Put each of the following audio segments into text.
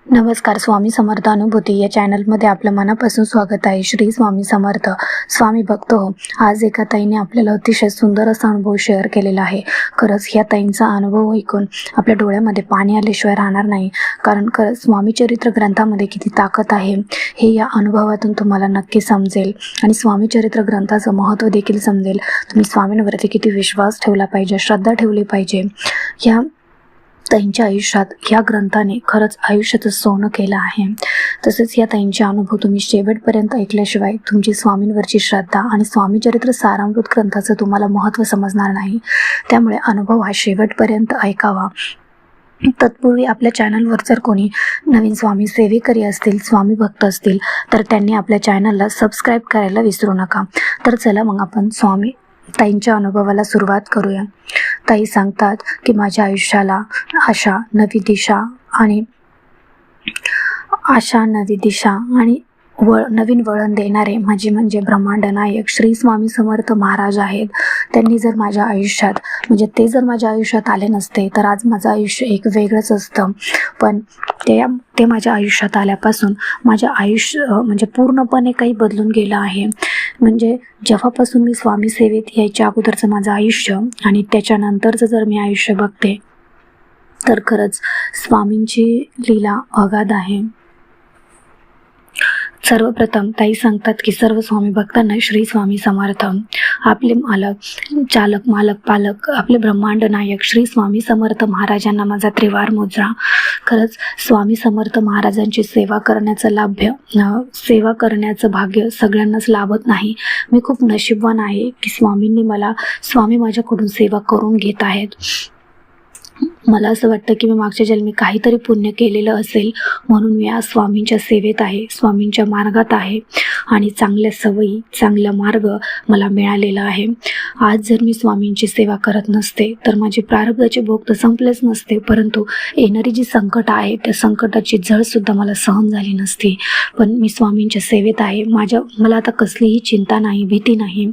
नमस्कार. स्वामी समर्थ अनुभूती या चॅनलमध्ये आपलं मनापासून स्वागत आहे. श्री स्वामी समर्थ. स्वामी भक्त हो. आज एका ताईने आपल्याला अतिशय सुंदर असा अनुभव शेअर केलेला आहे. खरंच ह्या ताईंचा अनुभव ऐकून आपल्या डोळ्यामध्ये पाणी आल्याशिवाय राहणार नाही. कारण खरंच स्वामी चरित्र ग्रंथामध्ये किती ताकद आहे हे या अनुभवातून तुम्हाला नक्की समजेल आणि स्वामी चरित्र ग्रंथाचं महत्त्व देखील समजेल. तुम्ही स्वामींवरती किती विश्वास ठेवला पाहिजे, श्रद्धा ठेवली पाहिजे. ह्या ताईंच्या आयुष्यात ह्या ग्रंथाने खरंच आयुष्याचं सोनं केलं आहे. तसेच या ताईंचे अनुभव तुम्ही शेवटपर्यंत ऐकल्याशिवाय तुमची स्वामींवरची श्रद्धा आणि स्वामी चरित्र सारामृत ग्रंथाचं तुम्हाला महत्त्व समजणार नाही. त्यामुळे अनुभव हा शेवटपर्यंत ऐकावा. तत्पूर्वी आपल्या चॅनलवर जर कोणी नवीन स्वामी सेवेकरी असतील, स्वामी भक्त असतील तर त्यांनी आपल्या चॅनलला सबस्क्राईब करायला विसरू नका. तर चला मग आपण स्वामी ताईंच्या अनुभवाला सुरुवात करूया. ताई सांगतात की माझ्या आयुष्याला नवी दिशा आणि नवीन वळण देणारे माझे म्हणजे ब्रह्मांड नायक श्री स्वामी समर्थ महाराज आहेत. त्यांनी जर माझ्या आयुष्यात ते जर माझ्या आयुष्यात आले नसते तर आज माझं आयुष्य एक वेगळंच असतं. पण ते माझ्या आयुष्यात आल्यापासून माझं आयुष्य पूर्णपणे काही बदलून गेलं आहे. जेव्हापासून मी स्वामी सेवेत यायच्या अगोदरचं माझं आयुष्य आणि त्याच्यानंतरचं जर मी आयुष्य बघते तर खरंच स्वामींची लीला अगाध आहे. सर्वप्रथम ताई सांगतात की सर्व स्वामी भक्तांना श्री स्वामी समर्थ. आपले मालक पालक आपले ब्रह्मांड नायक श्री स्वामी समर्थ महाराजांना माझा त्रिवार मुजरा. खरंच स्वामी समर्थ महाराजांची सेवा करण्याचं भाग्य सगळ्यांनाच लाभत नाही. मी खूप नशीबवान आहे की स्वामी माझ्याकडून सेवा करून घेत आहेत. मला असं वाटतं की मी मागच्या जन्मी काहीतरी पुण्य केलेलं असेल म्हणून मी आज स्वामींच्या सेवेत आहे, स्वामींच्या मार्गात आहे आणि चांगल्या सवयी, चांगला मार्ग मला मिळालेला आहे. आज जर मी स्वामींची सेवा करत नसते तर माझे प्रारब्धाचे भोग तर संपलेच नसते, परंतु येणारी जी संकट आहे त्या संकटाची झळसुद्धा मला सहन झाली नसती. पण मी स्वामींच्या सेवेत आहे. मला आता कसलीही चिंता नाही, भीती नाही.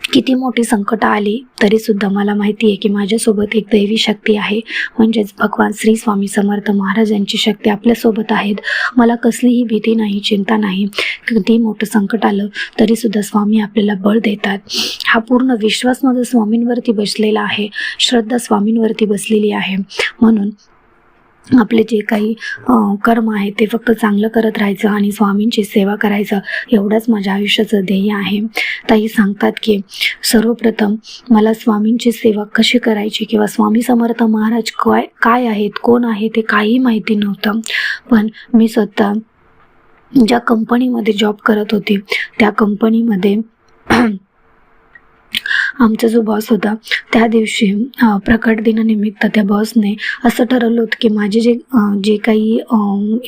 किती मोठी संकट आली तरीसुद्धा मला माहिती आहे की माझ्यासोबत एक दैवी शक्ती आहे, म्हणजेच भगवान श्री स्वामी समर्थ महाराजांची शक्ती आपल्यासोबत आहेत. मला कसलीही भीती नाही, चिंता नाही. किती मोठं संकट आलं तरीसुद्धा स्वामी आपल्याला बळ देतात. हा पूर्ण विश्वास माझा स्वामींवरती बसलेला आहे, श्रद्धा स्वामींवरती बसलेली आहे. म्हणून आपले जे काही कर्म आहे ते फक्त चांगलं करत राहायचं आणि स्वामींची सेवा करायचं एवढंच माझ्या आयुष्याचं ध्येय आहे. ताई सांगतात की सर्वप्रथम मला स्वामींची सेवा कशी करायची किंवा स्वामी समर्थ महाराज काय आहेत, कोण आहे ते काही माहिती नव्हतं. पण मी स्वतः ज्या कंपनीमध्ये जॉब करत होती त्या कंपनीमध्ये आमचा जो बॉस होता त्या दिवशी प्रकट दिनानिमित्त त्या बॉसने असं ठरवलं होतं की माझे जे काही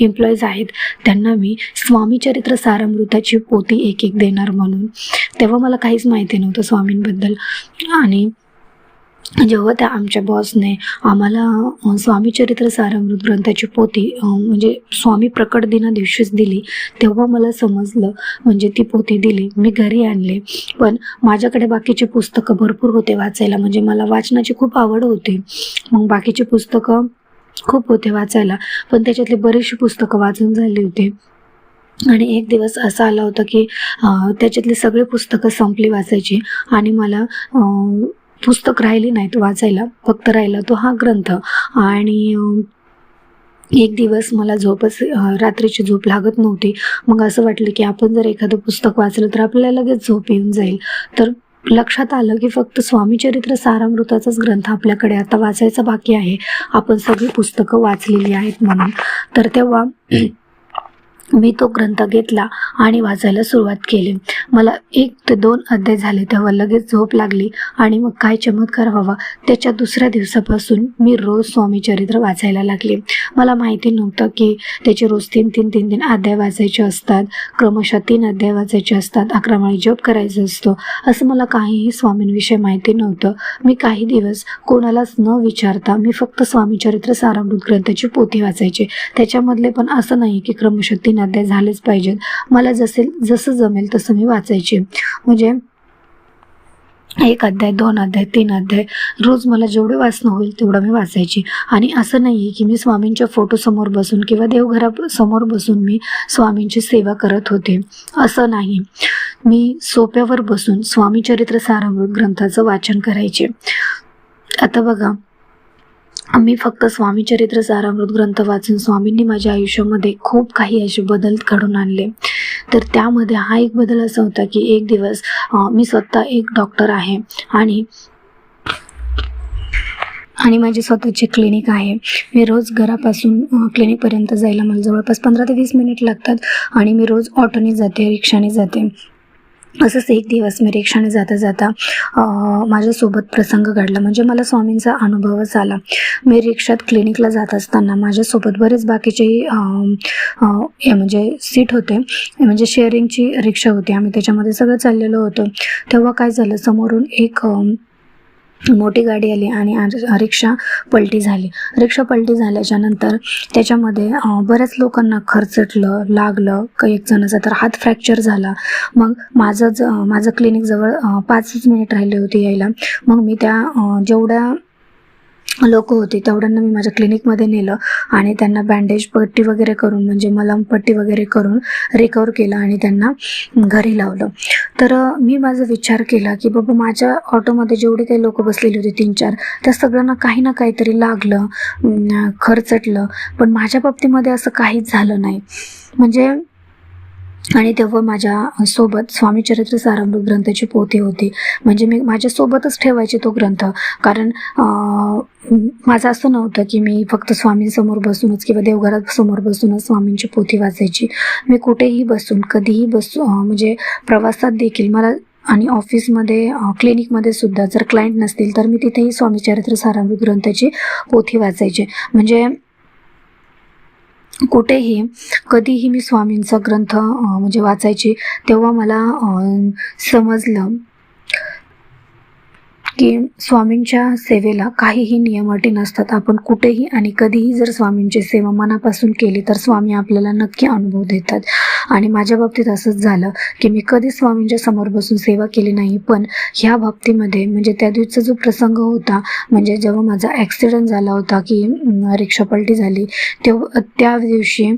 एम्प्लॉईज आहेत त्यांना मी स्वामी चरित्र सारामृताची पोथी एक देणार म्हणून. तेव्हा मला काहीच माहिती नव्हतं स्वामींबद्दल. आणि जेव्हा त्या आमच्या बॉसने आम्हाला स्वामी चरित्र सारामृत ग्रंथाची पोथी स्वामी प्रकट दिना दिवशीच दिली तेव्हा मला समजलं. ती पोथी दिली, मी घरी आणले. पण माझ्याकडे बाकीची पुस्तकं भरपूर होते वाचायला, मला वाचनाची खूप आवड होती. मग बाकीची पुस्तकं खूप होते वाचायला, पण त्याच्यातली बरीचशी पुस्तकं वाचून झाली होती. आणि एक दिवस असा आला होता की त्याच्यातली सगळी पुस्तकं संपली वाचायची आणि मला पुस्तक राहिली नाहीत वाचायला, फक्त राहिला तो हा ग्रंथ. आणि एक दिवस मला रात्रीची झोप लागत नव्हती. मग असं वाटलं की आपण जर एखादं पुस्तक वाचलं तर आपल्याला लगेच झोप येऊन जाईल. तर लक्षात आलं की फक्त स्वामी चरित्र सारामृताचाच ग्रंथ आपल्याकडे आता वाचायचा बाकी आहे, आपण सगळी पुस्तकं वाचलेली आहेत म्हणून. तर तेव्हा मी तो ग्रंथ घेतला आणि वाचायला सुरुवात केली. मला 1 ते 2 अध्याय झाले तेव्हा लगेच झोप लागली. आणि मग काय चमत्कार व्हावा, त्याच्या दुसऱ्या दिवसापासून मी रोज स्वामी चरित्र वाचायला लागले. मला माहिती नव्हतं की त्याचे रोज 3 अध्याय वाचायचे असतात, क्रमशः 3 अध्याय वाचायचे असतात, 11 माळी जप करायचा असतो, असं मला काहीही स्वामींविषयी माहिती नव्हतं. मी काही दिवस कोणालाच न विचारता मी फक्त स्वामी चरित्र सारामृत ग्रंथाची पोथी वाचायचे. त्याच्यामधले पण असं नाही की क्रमशः 3 अध्याय झालेच पाहिजेत. मला जसं जमेल तसं मी वाचायचे. 1 अध्याय, 2 अध्याय, 3 अध्याय रोज मला जेवढे वाचणं होईल तेवढं मी वाचायची. आणि असं नाही आहे की मी स्वामींच्या फोटोसमोर बसून किंवा देवघरासमोर बसून मी स्वामींची सेवा करत होते, असं नाही. मी सोप्यावर बसून स्वामी चरित्र सारामृत ग्रंथाचं वाचन करायचे. आता बघा, मी फक्त स्वामी चरित्र सारामृत ग्रंथ वाचून स्वामींनी माझ्या आयुष्यामध्ये खूप काही असे बदल घडून आणले. तर त्यामध्ये हा एक बदल असा होता की एक दिवस मी स्वतः एक डॉक्टर आहे आणि माझी स्वतःची क्लिनिक आहे. मी रोज घरापासून क्लिनिकपर्यंत जायला मला जवळपास 15 ते 20 मिनिट लागतात आणि मी रोज ऑटोने जाते, रिक्षाने जाते. असंच एक दिवस मी रिक्षाने जाता जाता माझ्यासोबत प्रसंग घडला, म्हणजे मला स्वामींचा अनुभवच आला. मी रिक्षात क्लिनिकला जात असताना माझ्यासोबत बरेच बाकीचेही म्हणजे सीट होते, म्हणजे शेअरिंगची रिक्षा होती. आम्ही त्याच्यामध्ये सगळं चाललेलो होतो. तेव्हा काय झालं, समोरून एक मोठी गाडी आली आणि रिक्षा पलटी झाली. रिक्षा पलटी झाल्याच्या नंतर त्याच्यामध्ये बऱ्याच लोकांना खरचटलं, लागलं. एक जणाचा तर हात फ्रॅक्चर झाला. मग माझं क्लिनिक जवळ 5 मिनिट राहिले होते यायला. मग मी त्या जेवढ्या लोक होते तेवढ्यांना मी माझ्या क्लिनिकमध्ये नेलं आणि त्यांना बँडेज पट्टी वगैरे करून, म्हणजे मलम पट्टी वगैरे करून रिकवर केलं आणि त्यांना घरी लावलं. तर मी माझा विचार केला की बाबा, माझ्या ऑटोमध्ये जेवढे काही लोक बसलेली होती 3-4, त्या सगळ्यांना काही ना काहीतरी लागलं, खरचटलं, पण माझ्या बाबतीमध्ये असं काहीच झालं नाही. म्हणजे आणि तेव्हा माझ्या सोबत स्वामी चरित्र सारामृत ग्रंथाची पोथी होती. म्हणजे मी माझ्यासोबतच ठेवायचे तो ग्रंथ, कारण माझं असं नव्हतं की मी फक्त स्वामींसमोर बसूनच किंवा देवघरात समोर बसूनच स्वामींची पोथी वाचायची. मी कुठेही बसून, कधीही म्हणजे प्रवासात देखील मला, आणि ऑफिसमध्ये, क्लिनिकमध्ये सुद्धा जर क्लायंट नसतील तर मी तिथेही स्वामी चरित्र सारामृत ग्रंथाची पोथी वाचायची. म्हणजे कुठेही कधीही मी स्वामींचा ग्रंथ म्हणजे वाचायची. तेव्हा मला समजलं की स्वामींच्या सेवेला काहीही नियम अटी नसतात. आपण कुठेही आणि कधीही जर स्वामींची सेवा मनापासून केली तर स्वामी आपल्याला नक्की अनुभव देतात. आणि माझ्या बाबतीत असंच झालं की मी कधी स्वामींच्या समोर बसून सेवा केली नाही, पण ह्या बाबतीमध्ये, म्हणजे त्या दिवसाचा जो प्रसंग होता, म्हणजे जेव्हा माझा ॲक्सिडेंट झाला होता की रिक्षा पलटी झाली, त्या दिवशी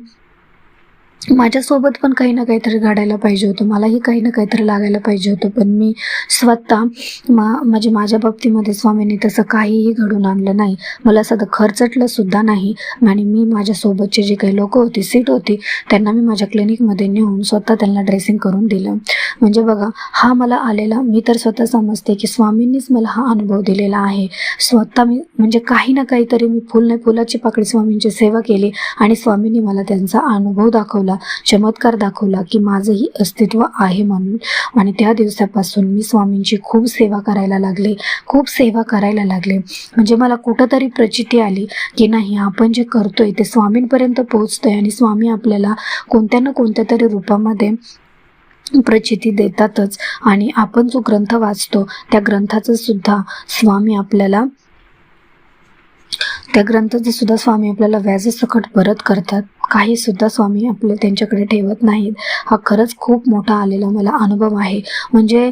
माझ्यासोबत पण काही ना काहीतरी घडायला पाहिजे होतं, मलाही काही ना काहीतरी लागायला पाहिजे होतं. पण मी स्वतः म्हणजे माझ्या बाबतीमध्ये स्वामींनी तसं काहीही घडून आणलं नाही. मला साधं खरचटलं सुद्धा नाही. आणि मी माझ्यासोबतचे जे काही लोक होती, सीट होती, त्यांना मी माझ्या क्लिनिकमध्ये नेऊन स्वतः त्यांना ड्रेसिंग करून दिलं. म्हणजे बघा, हा मला आलेला, मी तर स्वतः समजते की स्वामींनीच मला हा अनुभव दिलेला आहे. स्वतः मी, म्हणजे काही ना काहीतरी मी फुलाची पाकळी स्वामींची सेवा केली आणि स्वामींनी मला त्यांचा अनुभव दाखवला, चमत्कार दाखवला की माझंही अस्तित्व आहे म्हणून. आणि त्या दिवसापासून मी स्वामींची खूप सेवा करायला लागले. म्हणजे मला कुठंतरी प्रचिती आली की नाही, आपण जे करतोय ते स्वामींपर्यंत पोहोचतोय आणि स्वामी आपल्याला कोणत्या ना कोणत्या तरी रूपामध्ये प्रचिती देतातच. आणि आपण जो ग्रंथ वाचतो त्या ग्रंथाचं सुद्धा स्वामी आपल्याला व्याजासकट परत करतात. काही सुद्धा स्वामी आपले त्यांच्याकडे ठेवत नाहीत. हा खरंच खूप मोठा आलेला मला अनुभव आहे. म्हणजे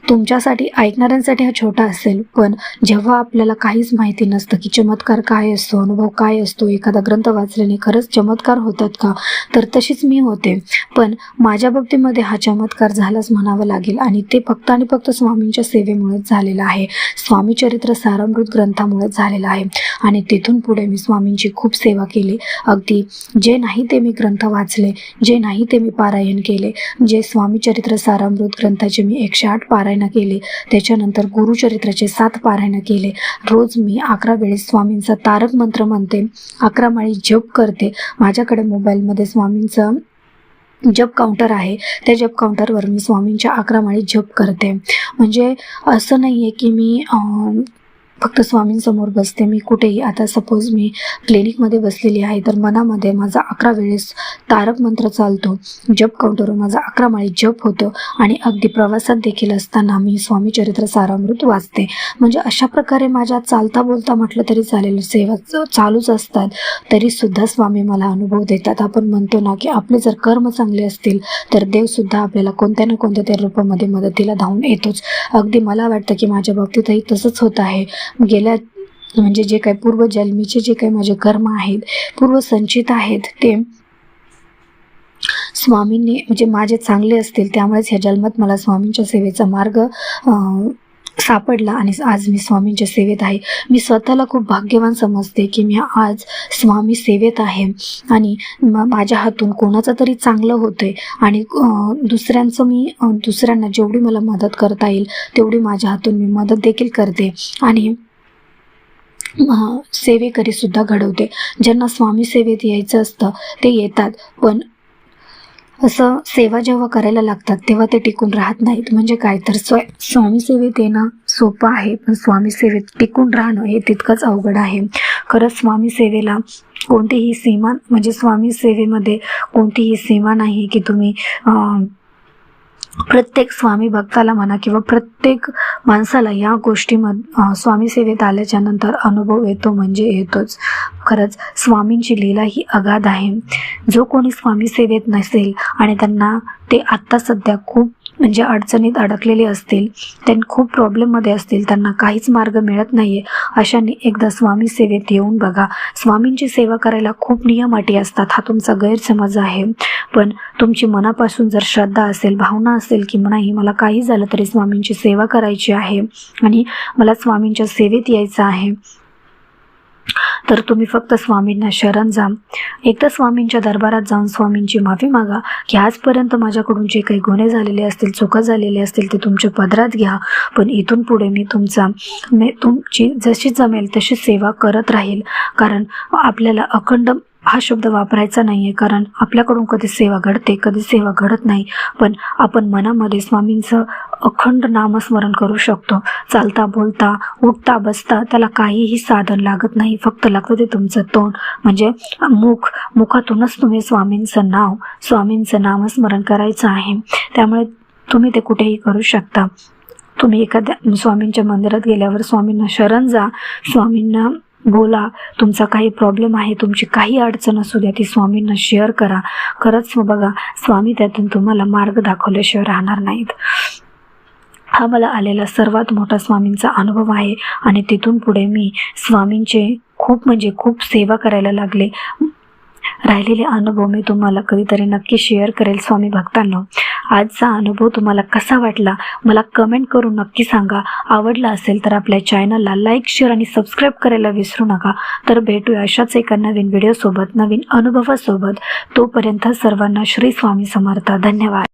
तुमच्यासाठी, ऐकणाऱ्यांसाठी हा छोटा असेल, पण जेव्हा आपल्याला काहीच माहिती नसतं की चमत्कार काय असतो, अनुभव काय असतो, एखादा ग्रंथ वाचल्याने खरंच चमत्कार होतात का, तर तशीच मी होते. पण माझ्या बाबतीमध्ये हा चमत्कार झालाच म्हणावं लागेल. आणि ते फक्त आणि फक्त स्वामींच्या सेवेमुळेच झालेलं आहे, स्वामी चरित्र सारामृत ग्रंथामुळेच झालेलं आहे. आणि तिथून पुढे मी स्वामींची खूप सेवा केली. अगदी जे नाही ते मी ग्रंथ वाचले, जे नाही ते मी पारायण केले. जे स्वामी चरित्र सारामृत ग्रंथाचे मी 108 पारायण केले, त्याच्यानंतर गुरुचरित्राचे 7 पारायण केले. रोज मी 11 वेळेस स्वामींचा तारक मंत्र म्हणते, 11 माळी जप करते. माझ्याकडे मोबाईलमध्ये स्वामींचा जप काउंटर आहे, त्या जप काउंटरवर मी स्वामींच्या 11 माळी जप करते. म्हणजे असं नाही आहे की मी फक्त स्वामींसमोर बसते. मी कुठेही, आता सपोज मी क्लिनिकमध्ये बसलेली आहे तर मनामध्ये माझा 11 वेळेस तारक मंत्र चालतो. जप काउंटरवर माझा 11 माळी जप होतो आणि अगदी प्रवासात देखील असताना मी स्वामी चरित्र सारामृत वाचते. म्हणजे अशा प्रकारे माझ्या चालता बोलता म्हटलं तरी चालेल, सेवा चालूच असतात, तरीसुद्धा स्वामी मला अनुभव देतात. आपण म्हणतो ना की आपले जर कर्म चांगले असतील तर देवसुद्धा आपल्याला कोणत्या ना कोणत्या तरी रूपामध्ये मदतीला धावून येतोच. अगदी मला वाटतं की माझ्या बाबतीतही तसंच होत आहे. गेल्या म्हणजे जे काही पूर्वजन्मीचे जे काही माझे कर्म आहेत, पूर्वसंचित आहेत, ते स्वामींनी म्हणजे माझे चांगले असतील, त्यामुळेच ह्या जन्मात मला स्वामींच्या सेवेचा मार्ग सापडला आणि आज मी स्वामींच्या सेवेत आहे. मी स्वतःला खूप भाग्यवान समजते की मी आज स्वामी सेवेत आहे आणि माझ्या हातून कोणाचं तरी चांगलं होतंय आणि दुसऱ्यांना जेवढी मला मदत करता येईल तेवढी माझ्या हातून मी मदत देखील करते आणि सेवेकरी सुद्धा घडवते. ज्यांना स्वामी सेवेत यायचं असतं ते येतात, पण असं सेवा जेव्हा करायला लागतात तेव्हा ते टिकून राहत नाहीत. म्हणजे काय तर स्वामी सेवेत येणं सोपं आहे, पण स्वामी सेवेत टिकून राहणं हे तितकंच अवघड आहे. खरंच स्वामी सेवेला कोणतीही सीमा, म्हणजे स्वामी सेवेमध्ये कोणतीही सीमा नाही की तुम्ही प्रत्येक स्वामी भक्ताला म्हणा किंवा प्रत्येक माणसाला या स्वामी सेवेत आल्याच्या नंतर अनुभव येतो म्हणजे येतोच. खरंच स्वामींची लीला ही अगाध आहे. जो कोणी स्वामी सेवेत नसेल आणि त्यांना ते आत्ता सध्या खूप म्हणजे अडचणीत अडकलेले असतील, त्यांनी खूप प्रॉब्लेममध्ये असतील, त्यांना काहीच मार्ग मिळत नाही आहे, अशांनी एकदा स्वामी सेवेत येऊन बघा. स्वामींची सेवा करायला खूप नियम अटी असतात, हा तुमचा गैरसमज आहे. पण तुमची मनापासून जर श्रद्धा असेल, भावना असेल की नाही मला काही झालं तरी स्वामींची सेवा करायची आहे आणि मला स्वामींच्या सेवेत यायचं आहे, तर तुम्ही फक्त स्वामींना शरण जा. एकदा स्वामींच्या दरबारात जाऊन स्वामींची माफी मागा की आजपर्यंत माझ्याकडून जे काही गुन्हे झालेले असतील, चुका झालेले असतील ते तुमच्या पदरात घ्या, पण इथून पुढे मी तुमची जशी जमेल तशी सेवा करत राहील. कारण आपल्याला अखंड हा शब्द वापरायचा नाही आहे, कारण आपल्याकडून कधी सेवा घडते, कधी सेवा घडत नाही, पण आपण मनामध्ये स्वामींचं अखंड नामस्मरण करू शकतो. चालता बोलता उठता बसता त्याला काहीही साधन लागत नाही, फक्त लागतं ते तुमचं तोंड, म्हणजे मुखातूनच तुम्ही स्वामींचं नामस्मरण करायचं आहे. त्यामुळे तुम्ही ते कुठेही करू शकता. तुम्ही एखाद्या स्वामींच्या मंदिरात गेल्यावर स्वामींना शरण जा, स्वामींना बोला, तुमचा काही प्रॉब्लेम आहे, तुमची काही अडचण असू द्या, ती स्वामींना शेअर करा. खरंच बघा, स्वामी त्यातून तुम्हाला मार्ग दाखवल्याशिवाय राहणार नाहीत. हा मला आलेला सर्वात मोठा स्वामींचा अनुभव आहे आणि तिथून पुढे मी स्वामींचे खूप सेवा करायला लागले. राहिलेले अनुभव मी तुम्हाला कधीतरी नक्की शेअर करेल. स्वामी भक्तांनो, आजचा अनुभव तुम्हाला कसा वाटला मला कमेंट करून नक्की सांगा. आवडला असेल तर आपल्या चॅनलला लाईक, शेअर आणि सबस्क्राईब करायला विसरू नका. तर भेटूया अशाच एका नवीन व्हिडिओसोबत, नवीन अनुभवासोबत. तोपर्यंत सर्वांना श्री स्वामी समर्थ. धन्यवाद.